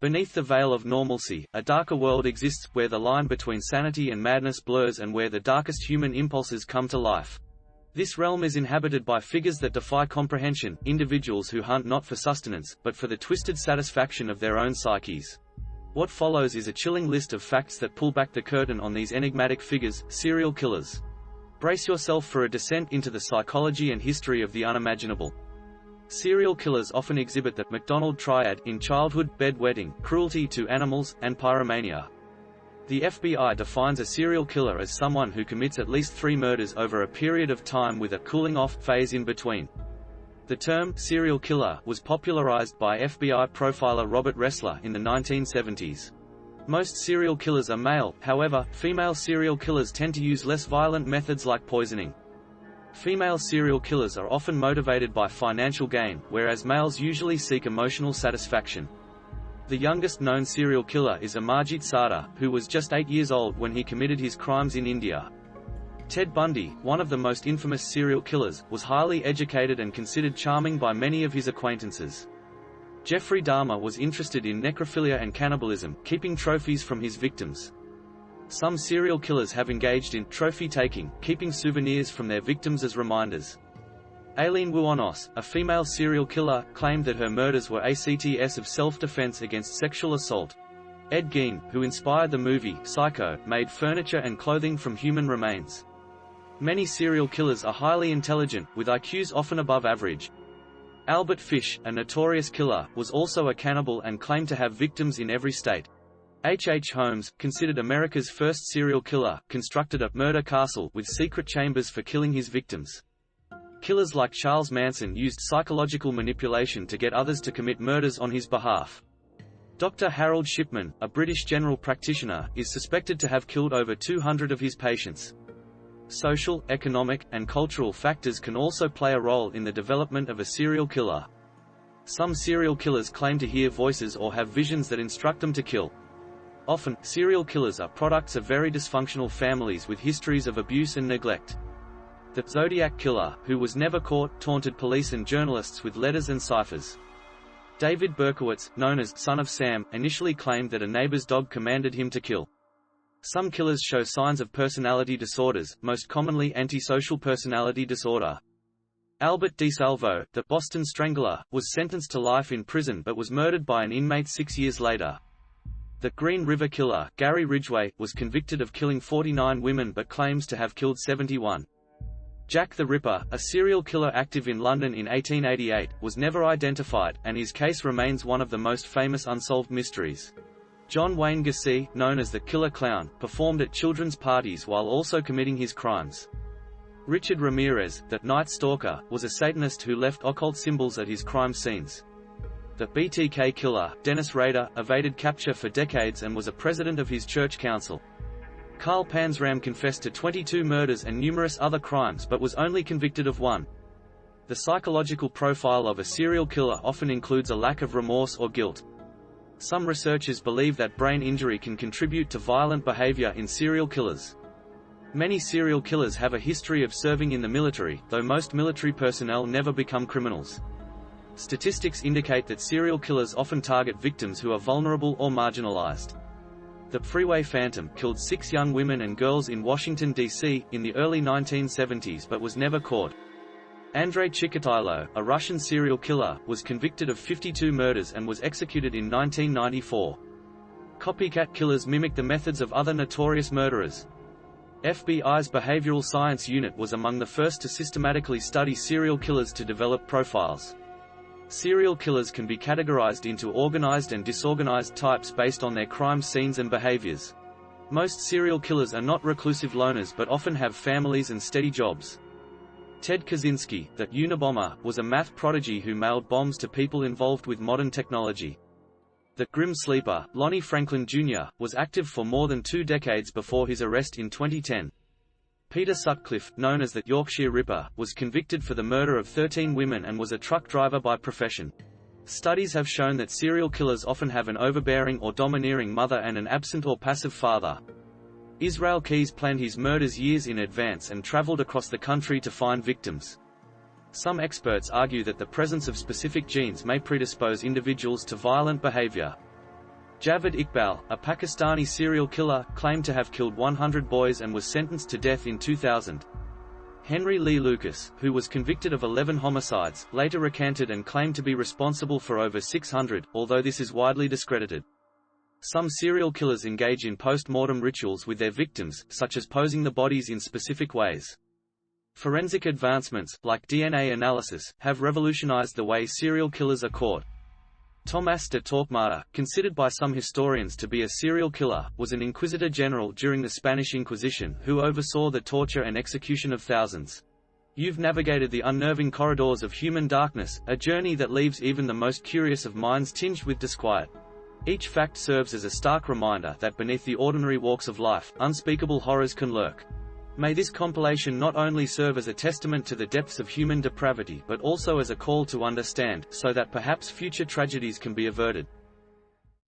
Beneath the veil of normalcy, a darker world exists, where the line between sanity and madness blurs and where the darkest human impulses come to life. This realm is inhabited by figures that defy comprehension, individuals who hunt not for sustenance, but for the twisted satisfaction of their own psyches. What follows is a chilling list of facts that pull back the curtain on these enigmatic figures, serial killers. Brace yourself for a descent into the psychology and history of the unimaginable. Serial killers often exhibit the MacDonald triad in childhood, bedwetting, cruelty to animals, and pyromania. The FBI defines a serial killer as someone who commits at least 3 murders over a period of time with a cooling-off phase in between. The term serial killer was popularized by FBI profiler Robert Ressler in the 1970s. Most serial killers are male, however, female serial killers tend to use less violent methods like poisoning. Female serial killers are often motivated by financial gain, whereas males usually seek emotional satisfaction. The youngest known serial killer is Amarjit Sada, who was just 8 years old when he committed his crimes in India. Ted Bundy, one of the most infamous serial killers, was highly educated and considered charming by many of his acquaintances. Jeffrey Dahmer was interested in necrophilia and cannibalism, keeping trophies from his victims. Some serial killers have engaged in trophy-taking, keeping souvenirs from their victims as reminders. Aileen Wuornos, a female serial killer, claimed that her murders were acts of self-defense against sexual assault. Ed Gein, who inspired the movie Psycho, made furniture and clothing from human remains. Many serial killers are highly intelligent, with IQs often above average. Albert Fish, a notorious killer, was also a cannibal and claimed to have victims in every state. H. Holmes, considered America's first serial killer, constructed a murder castle with secret chambers for killing his victims. Killers like Charles Manson used psychological manipulation to get others to commit murders on his behalf. Dr. Harold Shipman, a British general practitioner, is suspected to have killed over 200 of his patients. Social, economic, and cultural factors can also play a role in the development of a serial killer. Some serial killers claim to hear voices or have visions that instruct them to kill. Often, serial killers are products of very dysfunctional families with histories of abuse and neglect. The Zodiac Killer, who was never caught, taunted police and journalists with letters and ciphers. David Berkowitz, known as Son of Sam, initially claimed that a neighbor's dog commanded him to kill. Some killers show signs of personality disorders, most commonly antisocial personality disorder. Albert DeSalvo, the Boston Strangler, was sentenced to life in prison but was murdered by an inmate 6 years later. The Green River Killer, Gary Ridgway, was convicted of killing 49 women but claims to have killed 71. Jack the Ripper, a serial killer active in London in 1888, was never identified, and his case remains one of the most famous unsolved mysteries. John Wayne Gacy, known as the Killer Clown, performed at children's parties while also committing his crimes. Richard Ramirez, the Night Stalker, was a Satanist who left occult symbols at his crime scenes. The BTK Killer, Dennis Rader, evaded capture for decades and was a president of his church council. Carl Panzram confessed to 22 murders and numerous other crimes but was only convicted of 1. The psychological profile of a serial killer often includes a lack of remorse or guilt. Some researchers believe that brain injury can contribute to violent behavior in serial killers. Many serial killers have a history of serving in the military, though most military personnel never become criminals. Statistics indicate that serial killers often target victims who are vulnerable or marginalized. The Freeway Phantom killed 6 young women and girls in Washington, D.C., in the early 1970s but was never caught. Andrei Chikatilo, a Russian serial killer, was convicted of 52 murders and was executed in 1994. Copycat killers mimic the methods of other notorious murderers. FBI's Behavioral Science Unit was among the first to systematically study serial killers to develop profiles. Serial killers can be categorized into organized and disorganized types based on their crime scenes and behaviors. Most serial killers are not reclusive loners but often have families and steady jobs. Ted Kaczynski, the Unabomber, was a math prodigy who mailed bombs to people involved with modern technology. The Grim Sleeper, Lonnie Franklin Jr., was active for more than 2 decades before his arrest in 2010. Peter Sutcliffe, known as the Yorkshire Ripper, was convicted for the murder of 13 women and was a truck driver by profession. Studies have shown that serial killers often have an overbearing or domineering mother and an absent or passive father. Israel Keyes planned his murders years in advance and traveled across the country to find victims. Some experts argue that the presence of specific genes may predispose individuals to violent behavior. Javed Iqbal, a Pakistani serial killer, claimed to have killed 100 boys and was sentenced to death in 2000. Henry Lee Lucas, who was convicted of 11 homicides, later recanted and claimed to be responsible for over 600, although this is widely discredited. Some serial killers engage in post-mortem rituals with their victims, such as posing the bodies in specific ways. Forensic advancements, like DNA analysis, have revolutionized the way serial killers are caught. Tomás de Torquemada, considered by some historians to be a serial killer, was an inquisitor general during the Spanish Inquisition who oversaw the torture and execution of thousands. You've navigated the unnerving corridors of human darkness, a journey that leaves even the most curious of minds tinged with disquiet. Each fact serves as a stark reminder that beneath the ordinary walks of life, unspeakable horrors can lurk. May this compilation not only serve as a testament to the depths of human depravity but also as a call to understand, so that perhaps future tragedies can be averted.